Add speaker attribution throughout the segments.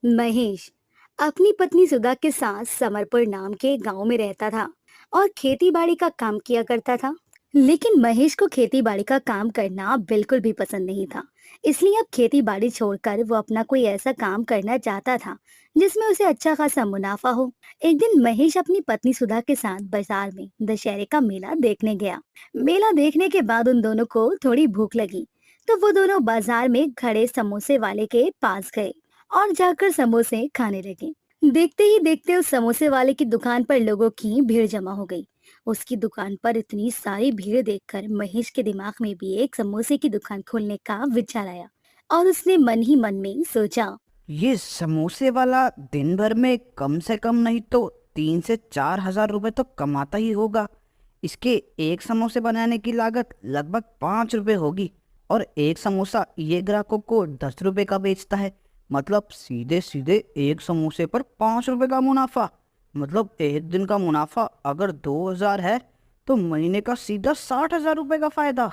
Speaker 1: महेश अपनी पत्नी सुधा के साथ समरपुर नाम के गांव में रहता था और खेती बाड़ी का काम किया करता था। लेकिन महेश को खेती बाड़ी का काम करना बिल्कुल भी पसंद नहीं था। इसलिए अब खेती बाड़ी छोड़कर वो अपना कोई ऐसा काम करना चाहता था जिसमें उसे अच्छा खासा मुनाफा हो। एक दिन महेश अपनी पत्नी सुधा के साथ बाजार में दशहरे का मेला देखने गया। मेला देखने के बाद उन दोनों को थोड़ी भूख लगी, तो वो दोनों बाजार में खड़े समोसे वाले के पास गए और जाकर समोसे खाने लगे। देखते ही देखते उस समोसे वाले की दुकान पर लोगों की भीड़ जमा हो गई। उसकी दुकान पर इतनी सारी भीड़ देखकर महेश के दिमाग में भी एक समोसे की दुकान खोलने का विचार आया और उसने मन ही मन में सोचा।
Speaker 2: ये समोसे वाला दिन भर में कम से कम नहीं तो 3 से 4 हजार रुपए तो कमाता ही होगा। इसके एक समोसे बनाने की लागत लगभग 5 रुपए होगी और एक समोसा ये ग्राहकों को 10 रुपए का बेचता है। मतलब सीधे सीधे एक समोसे पर 5 रुपए का मुनाफा। मतलब एक दिन का मुनाफा अगर 2 हजार है तो महीने का सीधा 60 हजार रुपए का फायदा।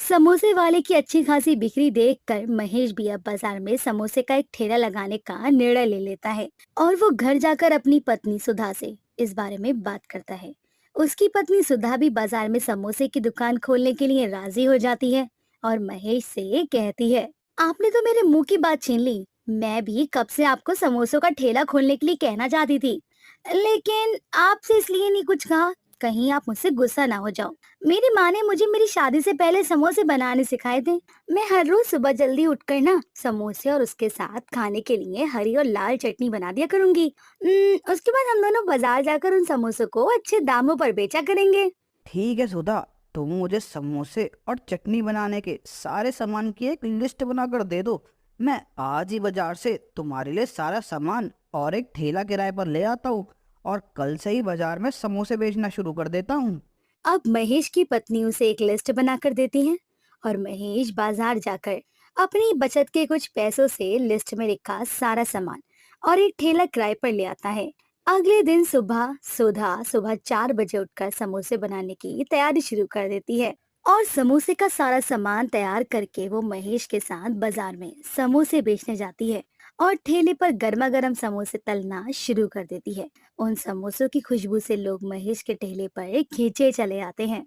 Speaker 1: समोसे वाले की अच्छी खासी बिक्री देखकर महेश भी अब बाजार में समोसे का एक ठेला लगाने का निर्णय ले लेता है और वो घर जाकर अपनी पत्नी सुधा से इस बारे में बात करता है। उसकी पत्नी सुधा भी बाजार में समोसे की दुकान खोलने के लिए राजी हो जाती है और महेश से कहती है, आपने तो मेरे मुंह की बात छीन ली। मैं भी कब से आपको समोसों का ठेला खोलने के लिए कहना चाहती थी, लेकिन आपसे इसलिए नहीं कुछ कहा, कहीं आप मुझसे गुस्सा ना हो जाओ। मेरी माँ ने मुझे मेरी शादी से पहले समोसे बनाने सिखाए थे। मैं हर रोज सुबह जल्दी उठकर ना समोसे और उसके साथ खाने के लिए हरी और लाल चटनी बना दिया करूंगी। उसके बाद हम दोनों बाजार जाकर उन समोसों को अच्छे दामों पर बेचा करेंगे।
Speaker 2: ठीक है सुधा, तुम मुझे समोसे और चटनी बनाने के सारे सामान की एक लिस्ट बनाकर दे दो। मैं आज ही बाजार से तुम्हारे लिए सारा सामान और एक ठेला किराए पर ले आता हूँ और कल से ही बाजार में समोसे बेचना शुरू कर देता हूँ।
Speaker 1: अब महेश की पत्नी उसे एक लिस्ट बनाकर देती है और महेश बाजार जाकर अपनी बचत के कुछ पैसों से लिस्ट में लिखा सारा सामान और एक ठेला किराए पर ले आता है। अगले दिन सुबह सुधा सुबह 4 बजे उठकर समोसे बनाने की तैयारी शुरू कर देती है और समोसे का सारा सामान तैयार करके वो महेश के साथ बाजार में समोसे बेचने जाती है और ठेले पर गर्मा गर्म समोसे तलना शुरू कर देती है। उन समोसों की खुशबू से लोग महेश के ठेले पर खींचे चले आते हैं।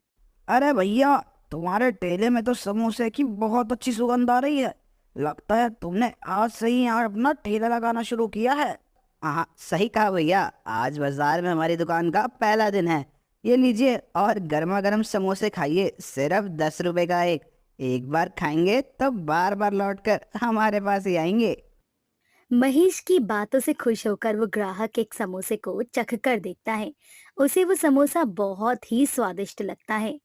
Speaker 2: अरे भैया, तुम्हारे ठेले में तो समोसे की बहुत अच्छी सुगंध आ रही है। लगता है तुमने आज से ही यहाँ अपना ठेला लगाना शुरू किया है। हाँ, सही कहा भैया। आज बाजार में हमारी दुकान का पहला दिन है। ये लीजिए और गर्मा गर्म समोसे खाइए, सिर्फ 10 रुपए का एक। एक बार खाएंगे तो बार बार लौटकर हमारे पास ही आएंगे।
Speaker 1: महेश की बातों से खुश होकर वो ग्राहक एक समोसे को चख कर देखता है। उसे वो समोसा बहुत ही स्वादिष्ट लगता है।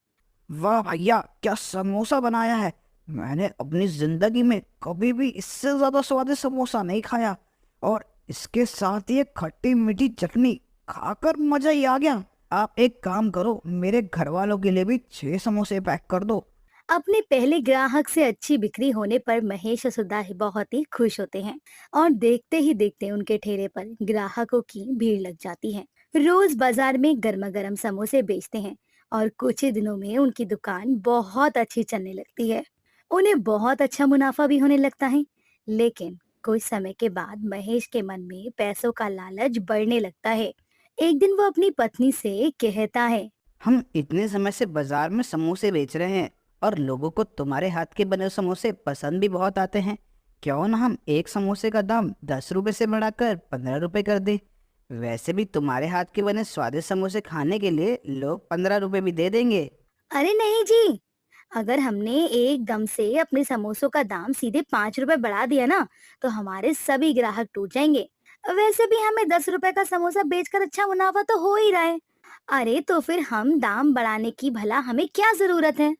Speaker 2: वाह भैया, क्या समोसा बनाया है। मैंने अपनी जिंदगी में कभी भी इससे ज्यादा स्वादिष्ट समोसा नहीं खाया। और इसके साथ ये खट्टी मीठी चटनी खाकर मजा ही आ गया। आप एक काम करो, मेरे घर वालों के लिए भी 6 समोसे पैक कर दो।
Speaker 1: अपने पहले ग्राहक से अच्छी बिक्री होने पर महेश और सुधा ही बहुत ही खुश होते हैं और देखते ही देखते उनके ठेले पर ग्राहकों की भीड़ लग जाती है। रोज बाजार में गर्मा गर्म समोसे बेचते हैं और कुछ ही दिनों में उनकी दुकान बहुत अच्छी चलने लगती है। उन्हें बहुत अच्छा मुनाफा भी होने लगता है। लेकिन कुछ समय के बाद महेश के मन में पैसों का लालच बढ़ने लगता है। एक दिन वो अपनी पत्नी से कहता है।
Speaker 2: हम इतने समय से बाजार में समोसे बेच रहे हैं और लोगों को तुम्हारे हाथ के बने समोसे पसंद भी बहुत आते हैं। क्यों ना हम एक समोसे का दाम 10 रुपए से बढ़ाकर 15 रुपए कर दें। वैसे भी तुम्हारे हाथ के बने स्वादिष्ट समोसे खाने के लिए लोग 15 रुपए भी दे देंगे।
Speaker 1: अरे नहीं जी, अगर हमने एकदम से अपने समोसों का दाम सीधे 5 रुपए बढ़ा दिया ना, तो हमारे सभी ग्राहक टूट जाएंगे। वैसे भी हमें 10 रुपए का समोसा बेचकर अच्छा मुनाफा तो हो ही रहा है। अरे तो फिर हम दाम बढ़ाने की भला हमें क्या जरूरत है।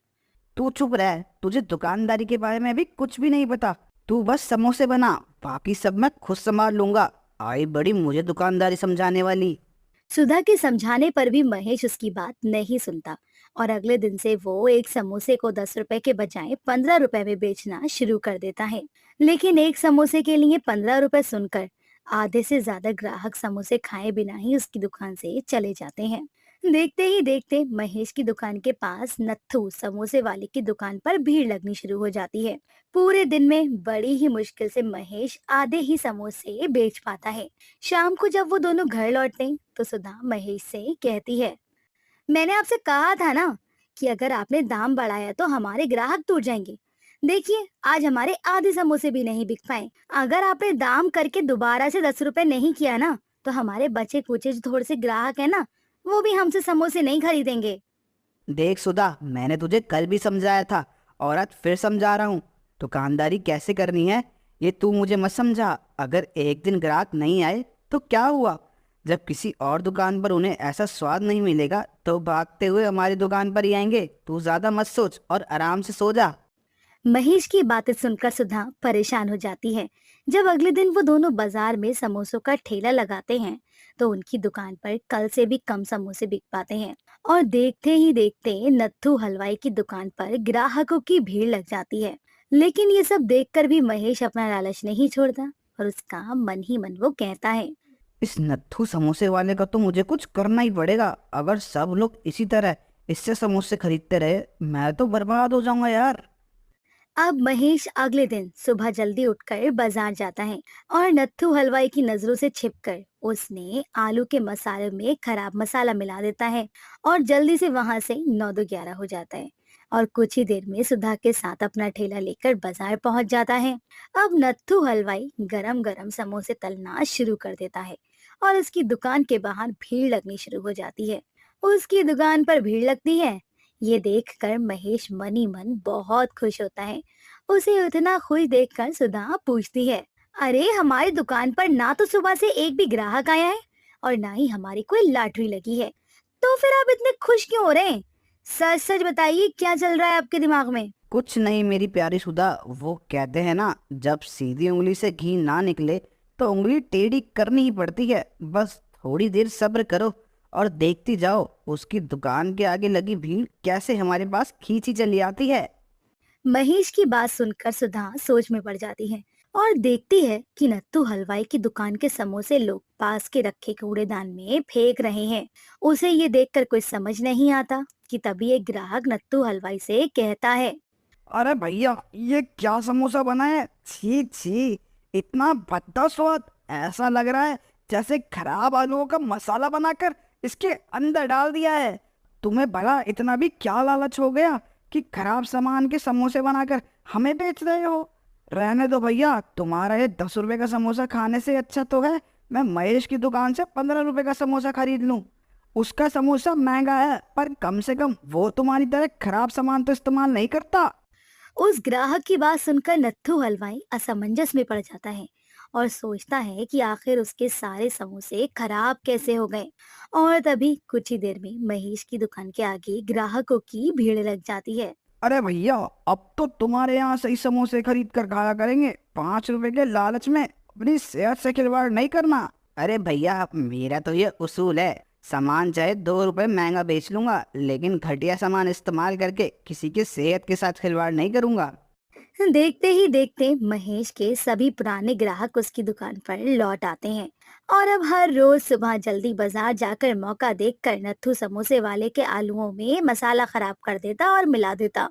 Speaker 2: तू चुप रह, तुझे दुकानदारी के बारे में भी कुछ भी नहीं पता। तू बस समोसे बना, बाकी सब मैं खुद संभाल लूंगा। आई बड़ी मुझे दुकानदारी समझाने वाली।
Speaker 1: सुधा के समझाने पर भी महेश उसकी बात नहीं सुनता और अगले दिन से वो एक समोसे को 10 रुपए के बजाय 15 रुपए में बेचना शुरू कर देता है। लेकिन एक समोसे के लिए 15 रुपए सुनकर आधे से ज्यादा ग्राहक समोसे खाए बिना ही उसकी दुकान से चले जाते हैं। देखते ही देखते महेश की दुकान के पास नत्थू समोसे वाले की दुकान पर भीड़ लगनी शुरू हो जाती है। पूरे दिन में बड़ी ही मुश्किल से महेश आधे ही समोसे बेच पाता है। शाम को जब वो दोनों घर लौटते हैं, तो सुधा महेश से कहती है, मैंने आपसे कहा था ना कि अगर आपने दाम बढ़ाया तो हमारे ग्राहक टूट जाएंगे। देखिए, आज हमारे आधे समोसे भी नहीं बिक पाए। अगर आपने दाम करके दोबारा से 10 रुपए नहीं किया ना, तो हमारे बचे कुचे जो थोड़े से ग्राहक है ना, वो भी हमसे समोसे नहीं खरीदेंगे।
Speaker 2: देख सुधा, मैंने तुझे कल भी समझाया था और आज फिर समझा रहा हूँ। दुकानदारी कैसे करनी है ये तू मुझे मत समझा। अगर एक दिन ग्राहक नहीं आए तो क्या हुआ? जब किसी और दुकान पर उन्हें ऐसा स्वाद नहीं मिलेगा तो भागते हुए हमारी दुकान पर ही आएंगे। तू ज्यादा मत सोच और आराम से सो जा।
Speaker 1: महेश की बातें सुनकर सुधा परेशान हो जाती है। जब अगले दिन वो दोनों बाजार में समोसों का ठेला लगाते हैं, तो उनकी दुकान पर कल से भी कम समोसे बिक पाते हैं। और देखते ही देखते नत्थू हलवाई की दुकान पर ग्राहकों की भीड़ लग जाती है। लेकिन ये सब देखकर भी महेश अपना लालच नहीं छोड़ता, और उसका मन ही मन वो कहता है,
Speaker 2: इस नत्थू समोसे वाले का तो मुझे कुछ करना ही पड़ेगा। अगर सब लोग इसी तरह इससे समोसे खरीदते रहे मैं तो बर्बाद हो जाऊंगा यार।
Speaker 1: अब महेश अगले दिन सुबह जल्दी उठकर बाजार जाता है, और नत्थू हलवाई की नजरों से छिपकर उसने आलू के मसाले में खराब मसाला मिला देता है, और जल्दी से वहां से 9 दो 11 हो जाता है। और कुछ ही देर में सुधा के साथ अपना ठेला लेकर बाजार पहुंच जाता है। अब नत्थू हलवाई गरम गरम समोसे तलना शुरू कर देता है, और उसकी दुकान के बाहर भीड़ लगनी शुरू हो जाती है। उसकी दुकान पर भीड़ लगती है, ये देखकर महेश मन ही मन बहुत खुश होता है। उसे इतना खुश देखकर सुधा पूछती है, अरे हमारी दुकान पर ना तो सुबह से एक भी ग्राहक आया है, और ना ही हमारी कोई लॉटरी लगी है, तो फिर आप इतने खुश क्यों हो रहे हैं? सच सच बताइए, क्या चल रहा है आपके दिमाग में?
Speaker 2: कुछ नहीं मेरी प्यारी सुधा, वो कहते हैं ना, जब सीधी उंगली से घी ना निकले तो उंगली टेढ़ी करनी ही पड़ती है। बस थोड़ी देर सब्र करो और देखती जाओ उसकी दुकान के आगे लगी भीड़ कैसे हमारे पास खींची चली आती है।
Speaker 1: महेश की बात सुनकर सुधा सोच में पड़ जाती है, और देखती है कि नत्थू हलवाई की दुकान के समोसे लोग पास के रखे कूड़ेदान में फेंक रहे हैं। उसे ये देखकर कुछ समझ नहीं आता कि तभी एक ग्राहक नत्थू हलवाई से कहता है,
Speaker 2: अरे भैया, ये क्या समोसा बना है? छी छी, इतना भद्दा स्वाद। ऐसा लग रहा है जैसे खराब आलूओं का मसाला बनाकर इसके अंदर डाल दिया है। तुम्हें भला इतना भी क्या लालच हो गया कि खराब सामान के समोसे बनाकर हमें बेच रहे हो? रहने दो भैया, तुम्हारा ये 10 रुपए का समोसा खाने से अच्छा तो है मैं महेश की दुकान से 15 रुपए का समोसा खरीद लूं। उसका समोसा महंगा है पर कम से कम वो तुम्हारी तरह खराब सामान तो इस्तेमाल नहीं करता।
Speaker 1: उस ग्राहक की बात सुनकर नत्थू हलवाई असमंजस में पड़ जाता है, और सोचता है कि आखिर उसके सारे समोसे खराब कैसे हो गए। और तभी कुछ ही देर में महेश की दुकान के आगे ग्राहकों की भीड़ लग जाती है।
Speaker 2: अरे भैया, अब तो तुम्हारे यहाँ से ही समोसे खरीद कर खाया करेंगे। 5 रुपए के लालच में अपनी सेहत से खिलवाड़ नहीं करना। अरे भैया, मेरा तो ये उसूल है, सामान चाहे 2 रुपए महंगा बेच लूंगा लेकिन घटिया सामान इस्तेमाल करके किसी की सेहत के साथ खिलवाड़ नहीं करूंगा।
Speaker 1: देखते ही देखते महेश के सभी पुराने ग्राहक उसकी दुकान पर लौट आते हैं, और अब हर रोज सुबह जल्दी बाजार जाकर मौका देखकर नत्थू समोसे वाले के आलूओं में मसाला खराब कर देता और मिला देता।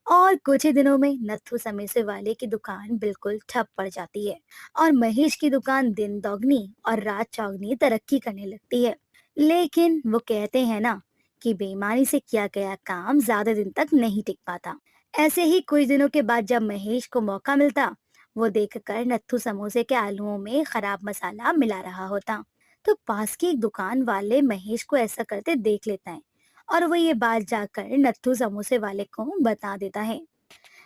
Speaker 1: और कुछ ही दिनों में नत्थू समोसे वाले की दुकान बिल्कुल ठप पड़ जाती है, और महेश की दुकान दिन दोगुनी और रात चौगुनी तरक्की करने लगती है। लेकिन वो कहते हैं ना कि बेईमानी से किया गया काम ज्यादा दिन तक नहीं टिक पाता। ऐसे ही कुछ दिनों के बाद जब महेश को मौका मिलता, वो देखकर नत्थू समोसे के आलूओं में खराब मसाला मिला रहा होता, तो पास की एक दुकान वाले महेश को ऐसा करते देख लेता है, और वो ये बात जाकर नत्थू समोसे वाले को बता देता है।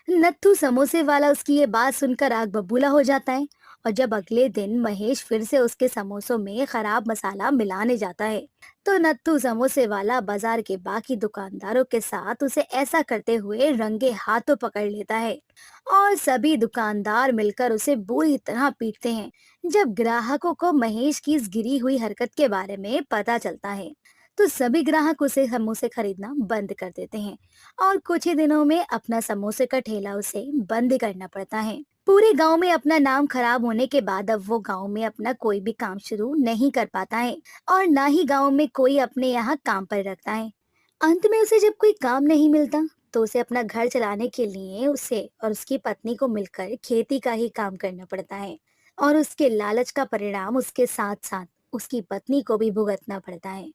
Speaker 1: नत्थू समोसे वाला उसकी ये बात सुनकर आग बबूला हो जाता है, और जब अगले दिन महेश फिर से उसके समोसों में खराब मसाला मिलाने जाता है, तो नत्थू समोसे वाला बाजार के बाकी दुकानदारों के साथ उसे ऐसा करते हुए रंगे हाथों पकड़ लेता है, और सभी दुकानदार मिलकर उसे बुरी तरह पीटते हैं। जब ग्राहकों को महेश की इस गिरी हुई हरकत के बारे में पता चलता है, तो सभी ग्राहक उसे समोसे खरीदना बंद कर देते हैं, और कुछ ही दिनों में अपना समोसे का ठेला उसे बंद करना पड़ता है। पूरे गांव में अपना नाम खराब होने के बाद अब वो गांव में अपना कोई भी काम शुरू नहीं कर पाता है और ना ही गांव में कोई अपने यहाँ काम पर रखता है। अंत में उसे जब कोई काम नहीं मिलता तो उसे अपना घर चलाने के लिए उसे और उसकी पत्नी को मिलकर खेती का ही काम करना पड़ता है और उसके लालच का परिणाम उसके साथ साथ उसकी पत्नी को भी भुगतना पड़ता है।